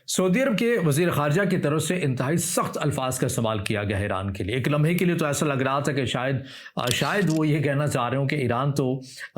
Saudi अरब के वज़ीर ख़ारजा की तरफ से इंतहाई सख्त अल्फाज का इस्तेमाल किया गया है ईरान के लिए। एक लम्हे के लिए तो ऐसा लग रहा था कि शायद वो ये कहना चाह रहे हो कि ईरान तो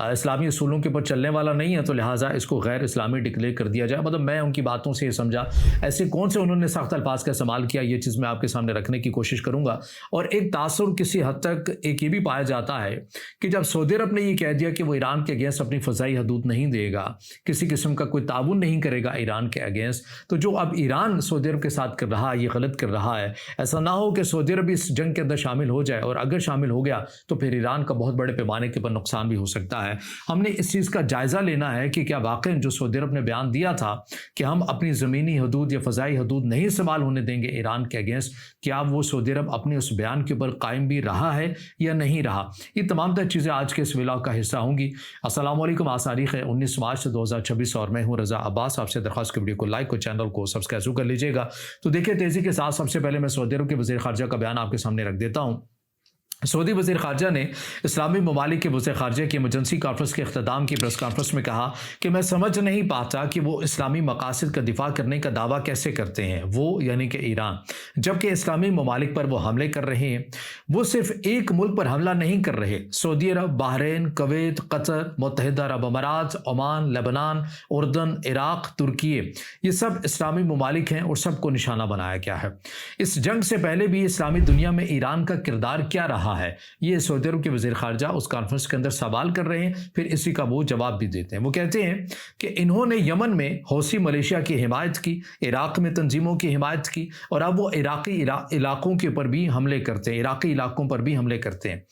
इस्लामी असूलों के ऊपर चलने वाला नहीं है, तो लिहाजा इसको गैर इस्लामी डिक्लेयर कर दिया जाए। मतलब मैं उनकी बातों से ये समझा, ऐसे कौन से उन्होंने सख्त अल्फाज का इस्तेमाल किया, ये चीज़ मैं आपके सामने रखने की कोशिश करूँगा। और एक तासुर किसी हद तक एक ये भी पाया जाता है कि जब सऊदी अरब ने ये कह दिया कि वो ईरान के अगेंस्ट अपनी फ़ज़ाई हदूद नहीं देगा, किसी किस्म का कोई ताउन नहीं करेगा ईरान के अगेंस्ट, तो जो अब ईरान सऊदी अरब के साथ कर रहा है ये गलत कर रहा है। ऐसा ना हो कि सऊदी अरब इस जंग के अंदर शामिल हो जाए, और अगर शामिल हो गया तो फिर ईरान का बहुत बड़े पैमाने के ऊपर नुकसान भी हो सकता है। हमने इस चीज़ का जायज़ा लेना है कि क्या वाकई जो सऊदी अरब ने बयान दिया था कि हम अपनी ज़मीनी हदूद या फ़ज़ाई हदूद नहीं इस्तेमाल होने देंगे ईरान के अगेंस्ट, क्या वो सऊदी अरब अपने उस बयान के ऊपर कायम भी रहा है या नहीं रहा। ये तमाम तर चीज़ें आज के इस व्लॉग का हिस्सा होंगी। अस्सलाम वालेकुम। आज तारीख़ है 19 मार्च 2026 और मैं हूँ रज़ा अब्बास। आपसे दरख्वास्त की वीडियो को लाइक और चैनल को सब्सक्राइब कर लीजिएगा। तो देखिए तेज़ी के साथ सबसे पहले मैं सऊदी अरब के वज़ीर ख़ारजा का बयान आपके सामने रख देता हूँ। सऊदी वज़ीर ख़ारजा ने इस्लामी ममालिक के वज़ीर ख़ारजा की इमरजेंसी कॉन्फ्रेंस के अख्ताम की प्रेस कॉन्फ्रेंस में कहा कि मैं समझ नहीं पाता कि वो इस्लामी मकासद का दिफा करने का दावा कैसे करते हैं, वो यानी कि ईरान, जबकि इस्लामी ममालिक पर वो हमले कर रहे हैं। वो सिर्फ एक मुल्क पर हमला नहीं कर रहे, सऊदी अरब, बहरीन, कुवैत, कतर, मुत्तहिदा अरब अमारात, ओमान, लेबनान, उर्दन, इराक़, तुर्की, ये सब इस्लामी ममालिक हैं और सबको निशाना बनाया गया है। इस जंग से पहले भी इस्लामी दुनिया में ईरान का किरदार क्या रहा है, ये सऊदी अरब के वज़ीर ख़ारजा उस कॉन्फ्रेंस के अंदर सवाल कर रहे हैं, फिर इसी का वो जवाब भी देते हैं। वो कहते हैं कि इन्होंने यमन में हौसी मलेशिया की हिमायत की, इराक़ में तंजीमों की हिमायत की, और अब वो इराक़ी इलाकों के ऊपर भी हमले करते हैं, इराक़ी इलाकों पर भी हमले करते हैं।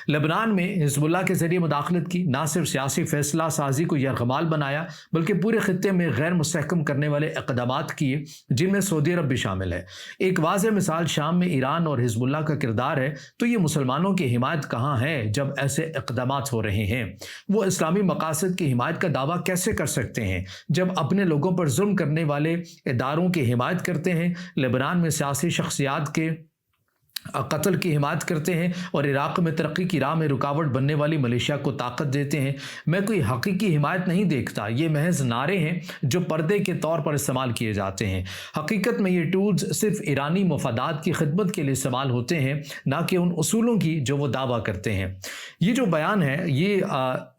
लेबनान में हिज़्बुल्लाह के ज़रिए मुदाखलत की, ना सिर्फ सियासी फ़ैसला साजी को यरगमाल बनाया, बल्कि पूरे ख़ित्ते में गैर मुस्तहकम करने वाले इक़दामात किए, जिनमें सऊदी अरब भी शामिल है। एक वाज़ेह मिसाल शाम में ईरान और हिज़्बुल्लाह का किरदार है। तो ये मुसलमानों की हिमायत कहाँ है जब ऐसे इक़दामात हो रहे हैं। वो इस्लामी मकासद की हिमायत का दावा कैसे कर सकते हैं जब अपने लोगों पर जुल्म करने वाले इदारों की हिमायत करते हैं, लेबनान में सियासी शख्सियात के कत्ल की हिमायत करते हैं, और इराक़ में तरक्की की राह में रुकावट बनने वाली मलेशिया को ताकत देते हैं। मैं कोई हकीकी हिमायत नहीं देखता, ये महज नारे हैं जो पर्दे के तौर पर इस्तेमाल किए जाते हैं। हकीकत में ये टूल्स सिर्फ ईरानी मफादात की खिदमत के लिए इस्तेमाल होते हैं, ना कि उन उसूलों की जो वो दावा करते हैं। ये जो बयान है ये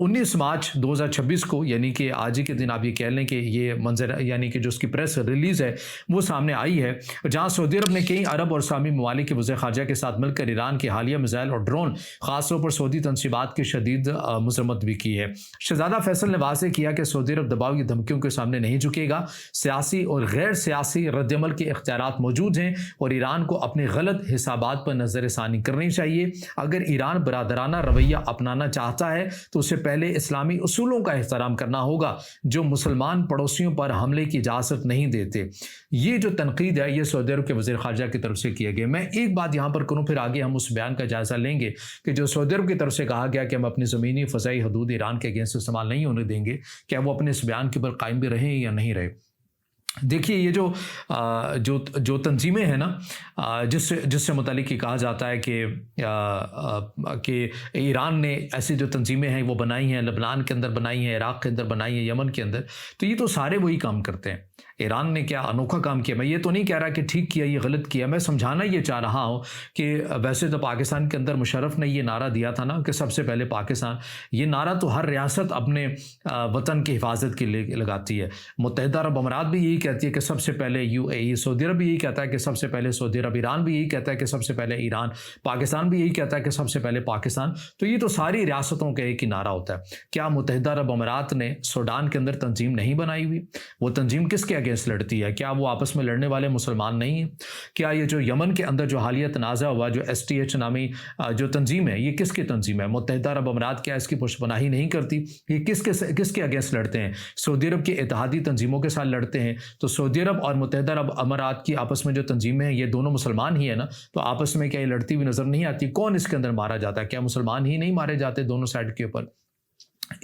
19 मार्च 2026 को, यानी कि आज ही के दिन आप ये कह लें कि ये मंजर यानी कि जो उसकी प्रेस रिलीज़ है वो सामने आई है, जहाँ सऊदी अरब ने कई अरब और इस्लामी ममालिक के वज़ीर ख़ारजा के साथ मिलकर ईरान के हालिया मिसाइल और ड्रोन, खासतौर पर सऊदी तनसीबात की शदीद मजम्मत भी की है। शहजादा फैसल ने वाज़ेह किया कि सऊदी अरब दबाव की धमकियों के सामने नहीं झुकेगा। सियासी और गैर सियासी रद्दअमल के इख्तियारात मौजूद हैं, और ईरान को अपने गलत हिसाबात पर नज़रसानी करनी चाहिए। अगर ईरान बरादराना रवैया अपनाना चाहता है तो उसे पहले इस्लामी उसूलों का एहतराम करना होगा, जो मुसलमान पड़ोसियों पर हमले की इजाज़त नहीं देते। ये जो तनकीद है ये सऊदी अरब के वज़ीर ख़ारजा की तरफ से किया गया। मैं एक बात यहाँ पर करूँ, फिर आगे हम उस बयान का जायज़ा लेंगे कि जो सऊदी अरब की तरफ से कहा गया कि हम अपनी ज़मीनी फ़ज़ाई हदूद ईरान के अगेंस्ट इस्तेमाल नहीं होने देंगे, क्या वो अपने इस बयान के ऊपर कायम भी रहे या नहीं रहे। देखिए ये जो तंजीमें हैं ना, जिससे मुतालिक कहा जाता है कि ईरान ने ऐसी जो तंजीमें हैं वो बनाई हैं, लेबनान के अंदर बनाई हैं, इराक़ के अंदर बनाई हैं, यमन के अंदर, तो ये तो सारे वही काम करते हैं। ईरान ने क्या अनोखा काम किया, मैं ये तो नहीं कह रहा कि ठीक किया ये गलत किया, मैं समझाना ये चाह रहा हूँ कि वैसे तो पाकिस्तान के अंदर मुशर्रफ ने ये नारा दिया था ना कि सबसे पहले पाकिस्तान, ये नारा तो हर रियासत अपने वतन की हिफाजत के लिए लगाती है। मुत्तहिदा अरब अमारात भी यही कहती है कि सबसे पहले UAE, सऊदी अरब भी यही कहता है कि सबसे पहले सऊदी अरब, ईरान भी यही कहता है कि सबसे पहले ईरान, पाकिस्तान भी यही कहता है कि सबसे पहले पाकिस्तान। तो ये तो सारी रियासतों का एक ही नारा होता है। क्या मुत्तहिदा अरब अमारात ने सूडान के अंदर तंजीम नहीं बनाई हुई? वो तंजीम किसके अगेंस्ट लड़ती है? क्या वो आपस में लड़ने वाले मुसलमान नहीं हैं? क्या ये जो यमन के अंदर जो हालिया तनाज़ा हुआ, जो STH नामी जो तंजीम है, ये किसकी तंजीम है? मुत्तहिदा अरब अमारात क्या इसकी पुष्पनाही नहीं करती? ये किसके अगेंस्ट लड़ते हैं? सऊदी अरब की इत्तेहादी तंजीमों के साथ लड़ते हैं। तो सऊदी अरब और मुत्तहिदा अरब अमारात की आपस में जो तंजीमें हैं ये दोनों मुसलमान ही है ना, तो आपस में क्या ये लड़ती हुई नज़र नहीं आती? कौन इसके अंदर मारा जाता है? क्या मुसलमान ही नहीं मारे जाते दोनों साइड के ऊपर?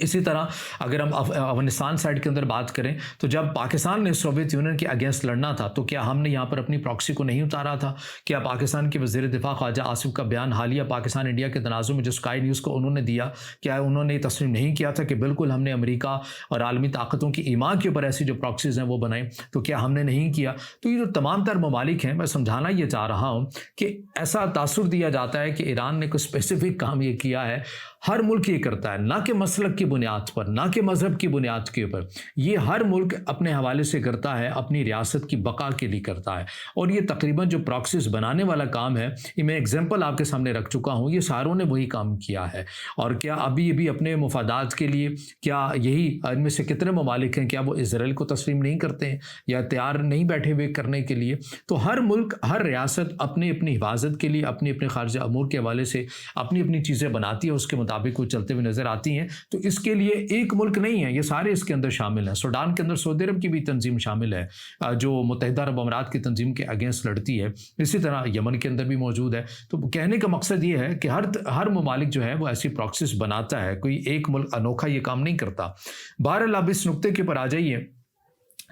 इसी तरह अगर हम अफगानिस्तान साइड के अंदर बात करें तो जब पाकिस्तान ने सोवियत यूनियन के अगेंस्ट लड़ना था तो क्या हमने यहाँ पर अपनी प्रॉक्सी को नहीं उतारा था? क्या पाकिस्तान के वज़ीर दिफा ख्वाजा आसिफ का बयान हालिया पाकिस्तान इंडिया के तनाज़ुर में जो स्काई न्यूज़ को उन्होंने दिया, क्या उन्होंने तस्लीम नहीं किया था कि बिल्कुल हमने अमेरिका और आलमी ताकतों की ईमान के ऊपर ऐसी जो प्रॉक्सीज़ हैं वो बनाई? तो क्या हमने नहीं किया? तो ये जो तमाम तर ममालिक हैं, मैं समझाना ये चाह रहा हूँ कि ऐसा तासुर दिया जाता है कि ईरान ने कोई स्पेसिफिक काम ये किया है। हर मुल्क ये करता है, ना कि मसलक की बुनियाद पर, ना कि मज़हब की बुनियाद के ऊपर। ये हर मुल्क अपने हवाले से करता है, अपनी रियासत की बका के लिए करता है। और ये तकरीबन जो प्रॉक्सीज बनाने वाला काम है, ये मैं एग्जांपल आपके सामने रख चुका हूँ, ये सारों ने वही काम किया है। और क्या अभी भी अपने मुफादात के लिए, क्या यही इनमें से कितने ममालिक हैं, क्या वो इसराइल को तस्लीम नहीं करते हैं या तैयार नहीं बैठे हुए करने के लिए? तो हर मुल्क, हर रियासत अपनी अपनी हिफाजत के लिए, अपनी अपने खारजा अमूर के हवाले से अपनी अपनी चीज़ें बनाती है, उसके मुताबिक वो चलते हुए नजर आती हैं। तो इसके लिए एक मुल्क नहीं है, ये सारे इसके अंदर शामिल हैं। सूडान के अंदर सऊदी अरब की भी तंजीम शामिल है जो मुत्तहिदा अरब अमीरात की तंजीम के अगेंस्ट लड़ती है। इसी तरह यमन के अंदर भी मौजूद है। तो कहने का मकसद ये है कि हर ममालिक जो है वो ऐसी प्रॉक्सीज बनाता है, कोई एक मुल्क अनोखा ये काम नहीं करता। बहरहाल आप इस नुक्ते के ऊपर आ जाइए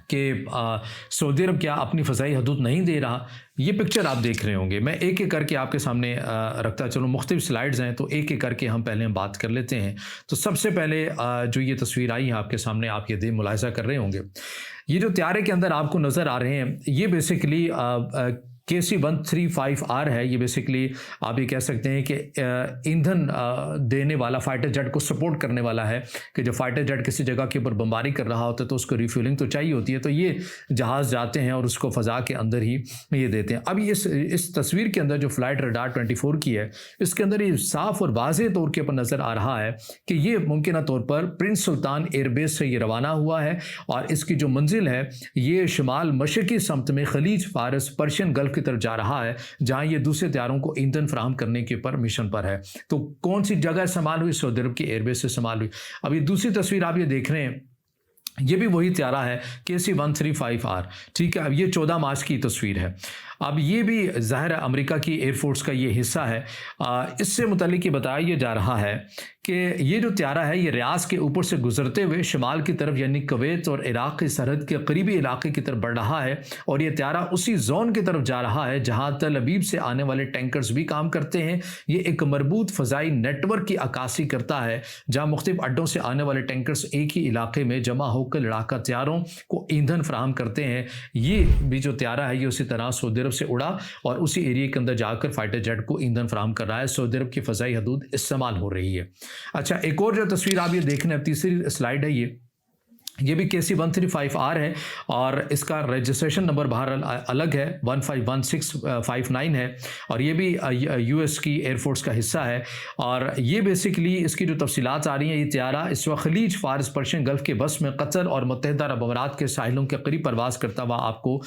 कि सऊदी अरब क्या अपनी फ़ज़ाई हदूद नहीं दे रहा। ये पिक्चर आप देख रहे होंगे, मैं एक एक करके आपके सामने रखता चलूँ। मुख्तलिफ स्लाइड्स हैं तो एक एक करके हम पहले बात कर लेते हैं। तो सबसे पहले जो ये तस्वीर आई है आपके सामने, आप ये मुलाहिज़ा कर रहे होंगे, ये जो त्यारे के अंदर आपको नज़र आ रहे हैं, ये बेसिकली KC-135R है। ये बेसिकली आप ये कह सकते हैं कि ईंधन देने वाला, फाइटर जेट को सपोर्ट करने वाला है कि जब फाइटर जेट किसी जगह के ऊपर बमबारी कर रहा होता है तो उसको रिफ्यूलिंग तो चाहिए होती है, तो ये जहाज़ जाते हैं और उसको फ़ज़ा के अंदर ही ये देते हैं। अब इस तस्वीर के अंदर जो फ़्लाइट रडार 24 की है, इसके अंदर ये साफ़ और वाज़ेह तौर के ऊपर नज़र आ रहा है कि ये मुमकिन तौर पर प्रिंस सुल्तान एयरबेस से ये रवाना हुआ है और इसकी जो मंजिल है ये शुमाल मशरक़ी समत में खलीज फ़ारस, पर्शियन गल्फ़ की तरफ जा रहा है, जहां ये दूसरे तैयारों को ईंधन फराहम करने के ऊपर मिशन पर है। तो कौन सी जगह इस्तेमाल हुई? सऊदी अरब की एयरबेस से इस्तेमाल हुई। अब ये दूसरी तस्वीर आप ये देख रहे हैं, ये भी वही त्यारा है KC-135R, ठीक है। अब ये 14 मार्च की तस्वीर है। अब ये भी ज़ाहिर है अमेरिका की एयरफोर्स का ये हिस्सा है। इससे मुतालिक ये बताया ये जा रहा है कि ये जो त्यारा है ये रियाज के ऊपर से गुजरते हुए शुमाल की तरफ यानी कुवैत और इराक़ की सरहद के करीबी इलाके की तरफ बढ़ रहा है और ये त्यारा उसी जोन की तरफ जा रहा है जहाँ तल अबीब से आने वाले टैंकर्स भी काम करते हैं। ये एक मरबूत फ़ज़ाई नेटवर्क की अक्कासी करता है जहाँ मुख्तलिफ अड्डों से आने वाले टैंकर्स एक ही इलाके में जमा होकर लड़ाका त्यारों को ईंधन फराहम करते हैं। ये भी जो त्यारा है ये उसी तरह सऊदी अरब से उड़ा और उसी एरिया के अंदर जाकर फाइटर जेट को ईंधन फराहम कर रहा है। सऊदी अरब की फ़ज़ाई हदूद इस्तेमाल हो रही है। अच्छा, एक और जो तस्वीर आप ये देख रहे हैं, तीसरी स्लाइड है, ये भी KC-135R है और इसका रजिस्ट्रेशन नंबर बहरहाल अलग है, 151659 है और ये भी US की एयरफोर्स का हिस्सा है। और ये बेसिकली इसकी जो तफसीलात आ रही हैं, ये त्यारा इस वक्त खलीज फ़ारस पर्शियन गल्फ़ के बस में कतर और मुत्तहिदा अरब अमीरात के साहिलों के करीब परवाज़ करता हुआ आपको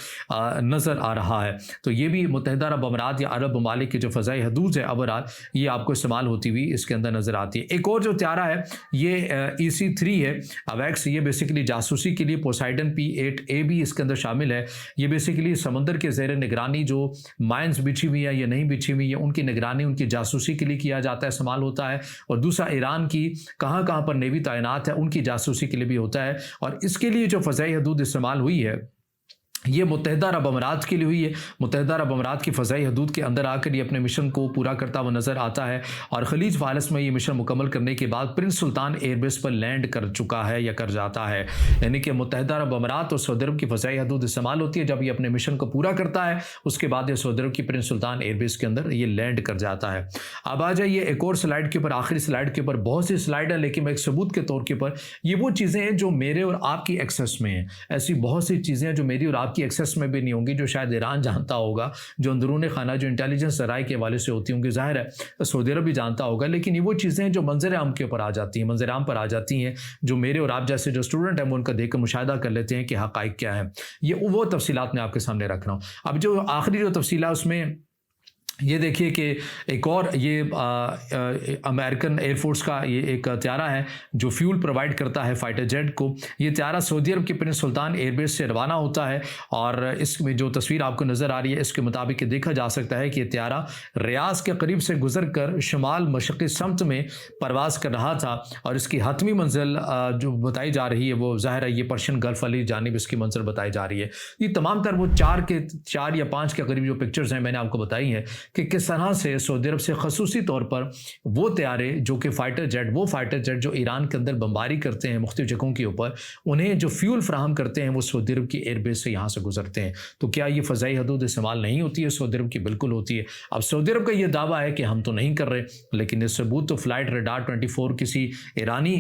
नज़र आ रहा है। तो ये भी मुत्तहिदा अरब अमीरात या अरब ममालिक की जो फ़ज़ाई हदूद है अबराल, ये आपको इस्तेमाल होती हुई इसके अंदर नज़र आती है। एक और जो त्यारा है ये EC-3 है अवैक्स, ये बेसिकली जासूसी के लिए पोसाइडन P-8A भी इसके अंदर शामिल है। ये बेसिकली समंदर के ज़ेर निगरानी जो माइंस बिछी हुई है या नहीं बिछी हुई है उनकी निगरानी, उनकी जासूसी के लिए किया जाता है, इस्तेमाल होता है। और दूसरा ईरान की कहाँ कहाँ पर नेवी तैनात है उनकी जासूसी के लिए भी होता है। और इसके लिए जो फ़ज़ाई हदूद इस्तेमाल हुई है ये मुत्तहिदा अरब अमीरात के लिए हुई है। मुत्तहिदा अरब अमीरात की फ़ज़ाई हदूद के अंदर आकर ये अपने मिशन को पूरा करता हुआ नज़र आता है और खलीज फ़ारस में ये मिशन मुकम्मल करने के बाद प्रिंस सुल्तान एयरबेस पर लैंड कर चुका है या कर जाता है। यानी कि मुत्तहिदा अरब अमीरात और सऊदी अरब की फ़ज़ाई हदूद इस्तेमाल होती है। जब ये अपने मिशन को पूरा करता है उसके बाद ये सऊदी अरब की प्रिंस सुल्तान एयरबेस के अंदर ये लैंड कर जाता है। अब आ जाइए एक और स्लाइड के ऊपर, आखिरी स्लाइड के ऊपर, बहुत सी स्लाइड है लेकिन मैं एक सबूत के तौर के ऊपर, ये वो चीज़ें हैं जो मेरे और आपकी एक्सेस में हैं। ऐसी बहुत सी चीज़ें हैं जो मेरी और आपकी एक्सेस में भी नहीं होंगी, जो शायद ईरान जानता होगा, जो अंदरून खाना, जो इंटेलिजेंस ज़राए के हवाले से होती होंगी, ज़ाहिर है सऊदी अरब भी जानता होगा। लेकिन ये वो चीज़ें हैं जो मंजर आम के ऊपर आ जाती हैं, मंजर आम पर आ जाती हैं, जो मेरे और आप जैसे जो स्टूडेंट हैं वो उनका देख कर मुशाहिदा कर लेते हैं कि हक़ाइक़ क्या है। ये वो तफसीलात मैं आपके सामने रख रहा हूँ। अब जो आखिरी जो तफसीला उसमें یہ دیکھیے کہ ایک اور یہ امریکن ایئر فورس کا یہ ایک طیارہ ہے جو فیول پرووائڈ کرتا ہے فائٹر جیٹ کو. یہ طیارہ سعودی عرب کے پرنس سلطان ایئر بیس سے روانہ ہوتا ہے اور اس میں جو تصویر آپ کو نظر آ رہی ہے اس کے مطابق یہ دیکھا جا سکتا ہے کہ یہ طیارہ ریاض کے قریب سے گزر کر شمال مشرقی سمت میں پرواز کر رہا تھا اور اس کی حتمی منزل جو بتائی جا رہی ہے وہ ظاہر ہے یہ پرشین گلف والی جانب اس کی منزل بتائی جا رہی ہے. یہ تمام تر وہ 4 یا 5 کے قریب جو پکچرز ہیں میں نے آپ کو بتائی ہیں کہ کس طرح سے سعودی عرب سے خصوصی طور پر وہ طیارے جو کہ فائٹر جیٹ جو ایران کے اندر بمباری کرتے ہیں مختلف جگہوں کے اوپر انہیں جو فیول فراہم کرتے ہیں وہ سعودی عرب کی ایئر بیس سے یہاں سے گزرتے ہیں. تو کیا یہ فضائی حدود استعمال نہیں ہوتی ہے سعودی عرب کی؟ بالکل ہوتی ہے. اب سعودی عرب کا یہ دعویٰ ہے کہ ہم تو نہیں کر رہے لیکن اس ثبوت تو فلائٹ ریڈار 24 کسی ایرانی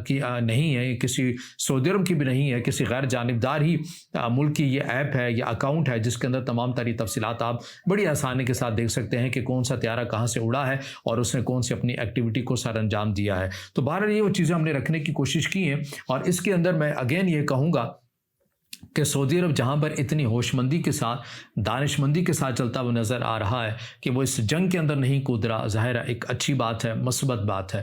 کی نہیں ہے, کسی سعودی عرب کی بھی نہیں ہے, کسی غیر جانبدار ہی ملک کی یہ ایپ ہے یا اکاؤنٹ ہے جس کے اندر تمام تاری تفصیلات آپ بڑی آسانی کے ساتھ دیکھ سکتے ہیں کہ کون سا طیارہ کہاں سے اڑا ہے اور اس نے کون سی اپنی ایکٹیویٹی کو سر انجام دیا ہے. تو بہرحال یہ وہ چیزیں ہم نے رکھنے کی کوشش کی ہیں اور اس کے اندر میں اگین یہ کہوں گا کہ سعودی عرب جہاں پر اتنی ہوش مندی کے ساتھ دانش مندی کے ساتھ چلتا ہوا نظر آ رہا ہے کہ وہ اس جنگ کے اندر نہیں کود رہا, ظاہر ہے ایک اچھی بات ہے, مثبت بات ہے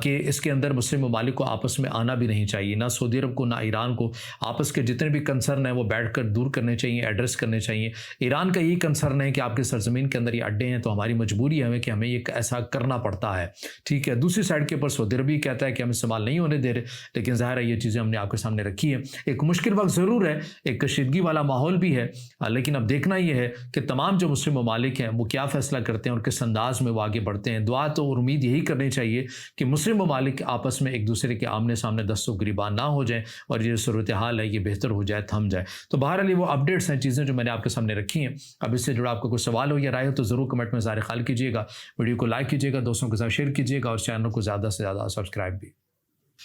کہ اس کے اندر مسلم ممالک کو آپس میں آنا بھی نہیں چاہیے, نہ سعودی عرب کو نہ ایران کو. آپس کے جتنے بھی کنسرن ہیں وہ بیٹھ کر دور کرنے چاہیے, ایڈریس کرنے چاہیے. ایران کا یہی کنسرن ہے کہ آپ کے سرزمین کے اندر یہ اڈے ہیں تو ہماری مجبوری ہے کہ ہمیں یہ ایسا کرنا پڑتا ہے, ٹھیک ہے. دوسری سائڈ کے اوپر سعودی عرب بھی کہتا ہے کہ ہم استعمال نہیں ہونے دے رہے, لیکن ظاہر ہے یہ چیزیں ہم نے آپ کے سامنے رکھی ہے. ایک مشکل وقت ضرور ہے, ایک کشیدگی والا ماحول بھی ہے, لیکن اب دیکھنا یہ ہے کہ تمام جو مسلم ممالک ہیں وہ کیا فیصلہ کرتے ہیں اور کس انداز میں وہ آگے بڑھتے ہیں. دعا تو اور امید یہی کرنی چاہیے کہ مسلم ممالک آپس میں ایک دوسرے کے آمنے سامنے دست و گریبان نہ ہو جائیں اور یہ صورتحال ہے یہ بہتر ہو جائے, تھم جائے. تو بہرحال یہ وہ اپڈیٹس ہیں, چیزیں جو میں نے آپ کے سامنے رکھی ہیں. اب اس سے جڑا آپ کو کوئی سوال ہو یا رائے ہو تو ضرور کمنٹ میں ظاہر خیال کیجیے گا, ویڈیو کو لائک کیجیے گا, دوستوں کے ساتھ شیئر کیجیے گا اور چینل کو زیادہ سے زیادہ سبسکرائب بھی.